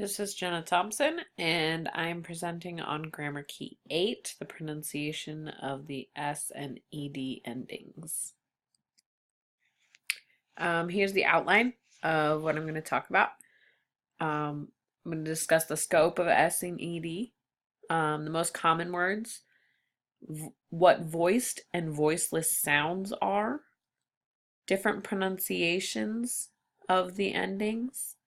This is Jenna Thompson, and I'm presenting on Grammar Key 8, the pronunciation of the S and ED endings. Here's the outline of what I'm going to talk about. I'm going to discuss the scope of S and ED, the most common words, what voiced and voiceless sounds are, different pronunciations of the endings,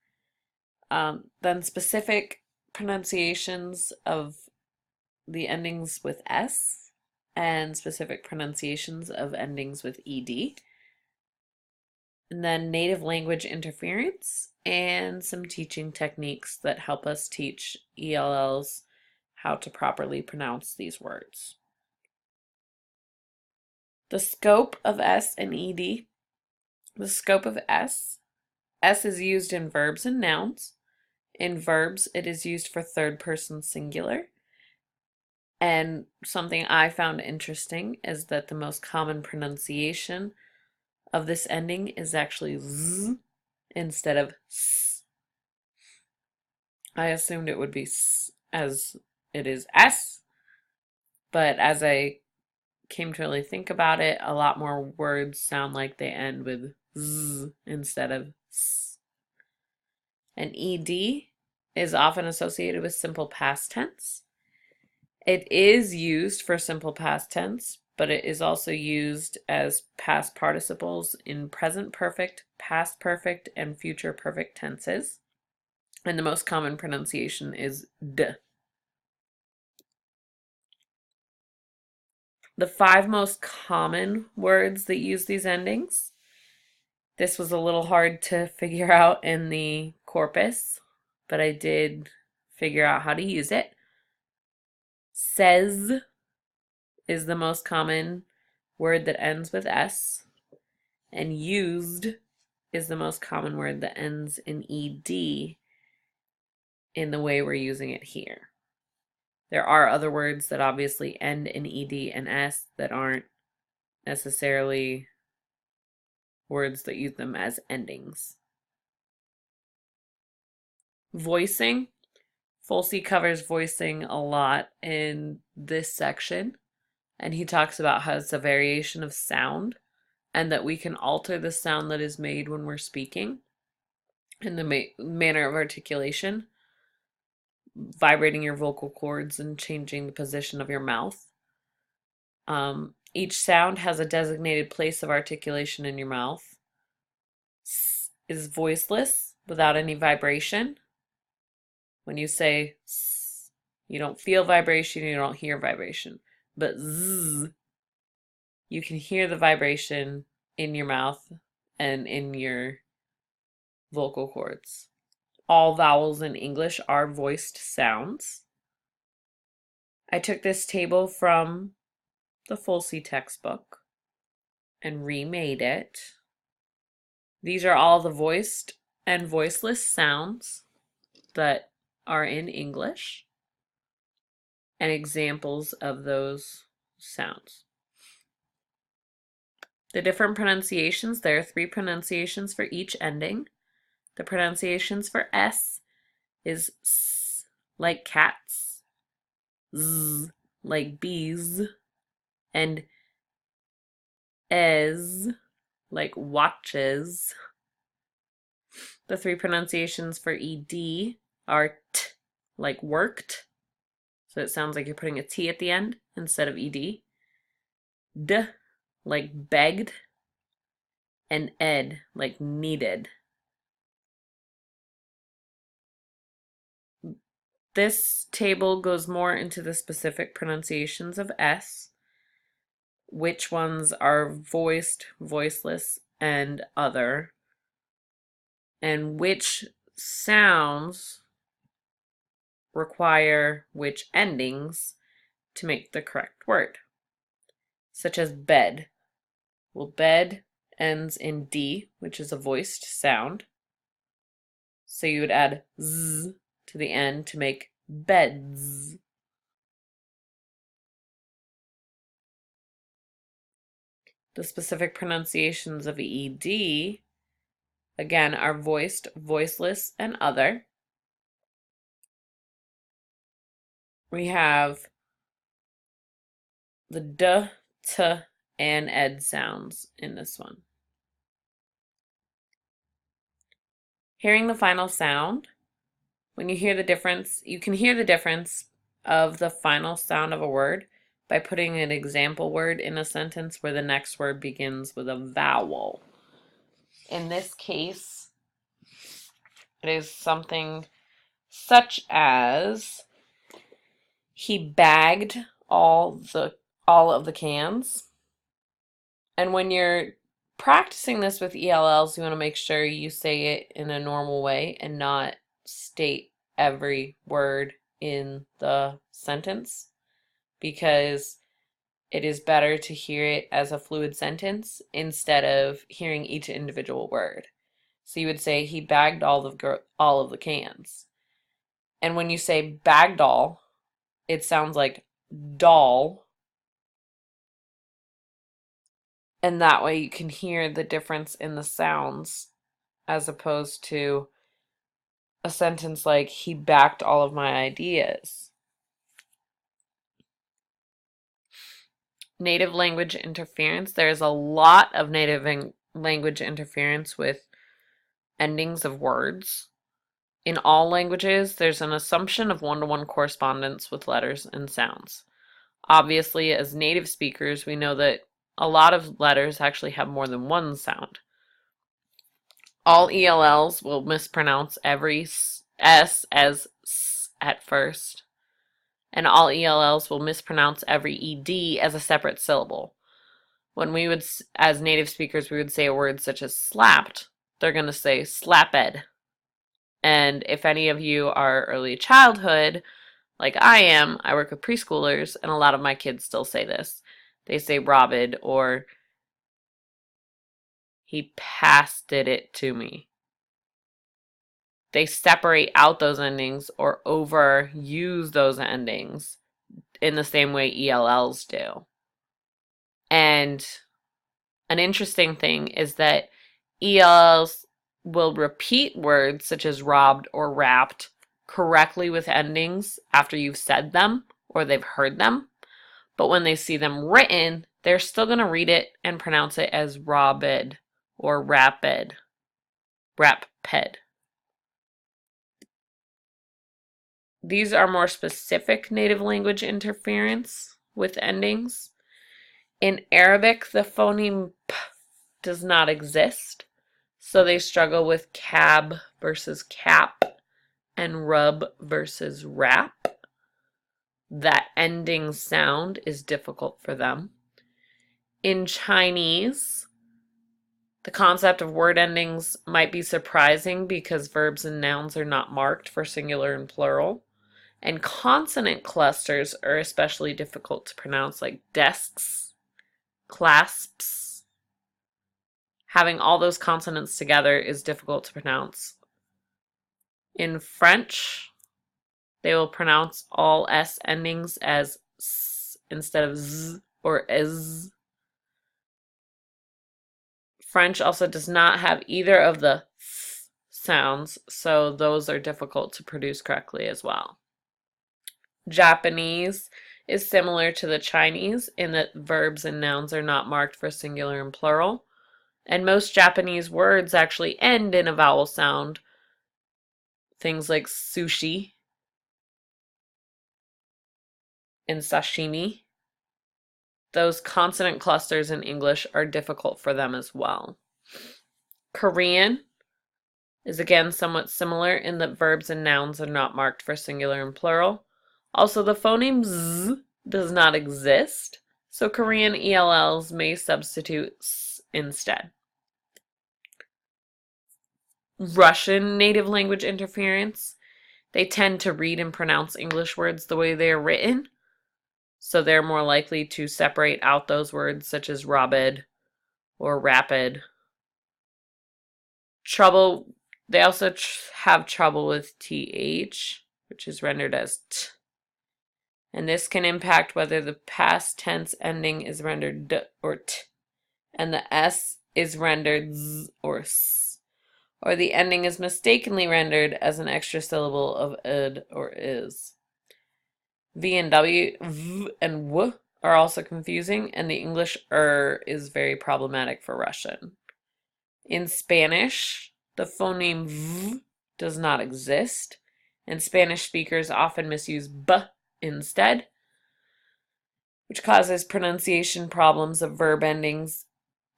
then specific pronunciations of the endings with S and specific pronunciations of endings with ED, and then native language interference and some teaching techniques that help us teach ELLs how to properly pronounce these words. The scope of S and ED. The scope of S. S is used in verbs and nouns. In verbs, it is used for third person singular. And something I found interesting is that the most common pronunciation of this ending is actually Z instead of S. I assumed it would be S as it is S, but as I came to really think about it, a lot more words sound like they end with Z instead of S. And ED is often associated with simple past tense. It is used for simple past tense, but it is also used as past participles in present perfect, past perfect, and future perfect tenses. And the most common pronunciation is D. The 5 most common words that use these endings. This was a little hard to figure out in the corpus, but I did figure out how to use it. Says is the most common word that ends with S, and used is the most common word that ends in ED in the way we're using it here. There are other words that obviously end in ED and S that aren't necessarily words that use them as endings. Voicing. Folsey covers voicing a lot in this section, and he talks about how it's a variation of sound and that we can alter the sound that is made when we're speaking in the manner of articulation, vibrating your vocal cords and changing the position of your mouth. Each sound has a designated place of articulation in your mouth. S is voiceless without any vibration. When you say S, you don't feel vibration, you don't hear vibration. But Z, you can hear the vibration in your mouth and in your vocal cords. All vowels in English are voiced sounds. I took this table from the Folsey textbook and remade it. These are all the voiced and voiceless sounds that are in English and examples of those sounds. The different pronunciations, there are 3 pronunciations for each ending. The pronunciations for S is S like cats, Z like bees, and Ez like watches. The 3 pronunciations for ED are T like worked, so it sounds like you're putting a T at the end instead of ED. D like begged, and ed like needed. This table goes more into the specific pronunciations of S, which ones are voiced, voiceless, and other, and which sounds require which endings to make the correct word, such as bed. Well, bed ends in D, which is a voiced sound, so you would add Z to the end to make beds. The specific pronunciations of ED, again, are voiced, voiceless, and other. we have the d, t, and ed sounds in this one. Hearing the final sound, when you hear the difference, you can hear the difference of the final sound of a word by putting an example word in a sentence where the next word begins with a vowel. In this case, it is something such as he bagged all of the cans. And when you're practicing this with ELLs, you want to make sure you say it in a normal way and not state every word in the sentence, because it is better to hear it as a fluid sentence instead of hearing each individual word. So you would say he bagged all of the cans. And when you say bagged all, it sounds like doll. And that way you can hear the difference in the sounds, as opposed to a sentence like he backed all of my ideas. Native language interference. There's a lot of native language interference with endings of words. In all languages, there's an assumption of one-to-one correspondence with letters and sounds. Obviously, as native speakers, we know that a lot of letters actually have more than one sound. All ELLs will mispronounce every S as S at first, and all ELLs will mispronounce every ED as a separate syllable. When we would, as native speakers, we would say a word such as slapped, they're going to say slapped. And if any of you are early childhood, like I am, I work with preschoolers, and a lot of my kids still say this. They say robbed, or he passed it to me. They separate out those endings or overuse those endings in the same way ELLs do. And an interesting thing is that ELLs will repeat words such as robbed or wrapped correctly with endings after you've said them or they've heard them. But when they see them written, they're still going to read it and pronounce it as robbed or rapid. Rapid. These are more specific native language interference with endings. In Arabic, the phoneme p does not exist, so they struggle with cab versus cap and rub versus rap. That ending sound is difficult for them. In Chinese, the concept of word endings might be surprising because verbs and nouns are not marked for singular and plural. And consonant clusters are especially difficult to pronounce, like desks, clasps. Having all those consonants together is difficult to pronounce. In French, they will pronounce all S endings as S instead of Z or is. French also does not have either of the th sounds, so those are difficult to produce correctly as well. Japanese is similar to the Chinese in that verbs and nouns are not marked for singular and plural. And most Japanese words actually end in a vowel sound. Things like sushi and sashimi. Those consonant clusters in English are difficult for them as well. Korean is again somewhat similar in that verbs and nouns are not marked for singular and plural. Also, the phoneme Z does not exist, so Korean ELLs may substitute S instead. Russian native language interference. They tend to read and pronounce English words the way they are written, so they're more likely to separate out those words such as robbed or rapid. They also have trouble with TH, which is rendered as T. And this can impact whether the past tense ending is rendered D or T, and the S is rendered Z or S, or the ending is mistakenly rendered as an extra syllable of id or is. V and W, V and W are also confusing, and the English is very problematic for Russian. In Spanish, the phoneme V does not exist, and Spanish speakers often misuse B instead, which causes pronunciation problems of verb endings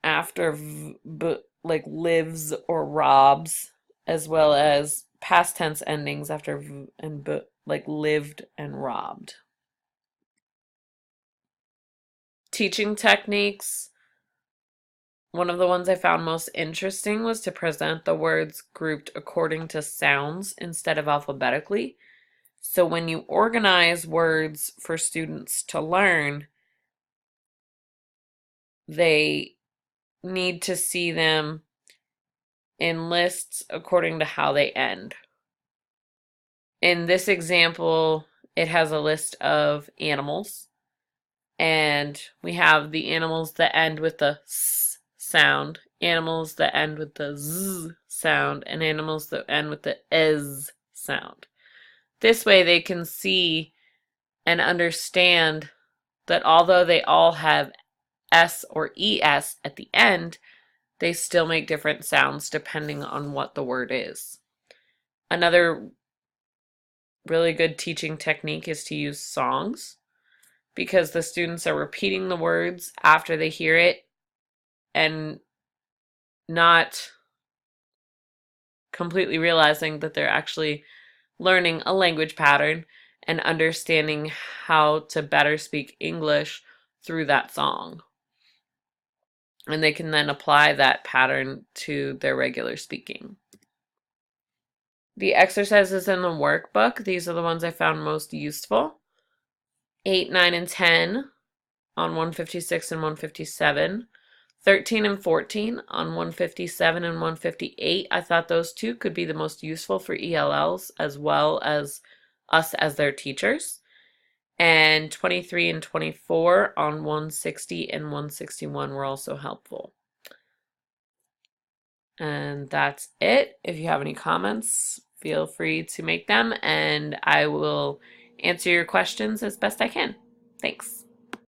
after v, b, like lives or robs, as well as past tense endings after v and b, like lived and robbed. Teaching techniques. One of the ones I found most interesting was to present the words grouped according to sounds instead of alphabetically. So when you organize words for students to learn, they need to see them in lists according to how they end. In this example, it has a list of animals, and we have the animals that end with the S sound, animals that end with the Z sound, and animals that end with the EZ sound. This way they can see and understand that although they all have S or ES at the end, they still make different sounds depending on what the word is. Another really good teaching technique is to use songs, because the students are repeating the words after they hear it and not completely realizing that they're actually learning a language pattern and understanding how to better speak English through that song. And they can then apply that pattern to their regular speaking. The exercises in the workbook, these are the ones I found most useful. 8, 9, and 10 on 156 and 157. 13 and 14 on 157 and 158. I thought those two could be the most useful for ELLs as well as us as their teachers. And 23 and 24 on 160 and 161 were also helpful. And that's it. If you have any comments, feel free to make them, and I will answer your questions as best I can. Thanks.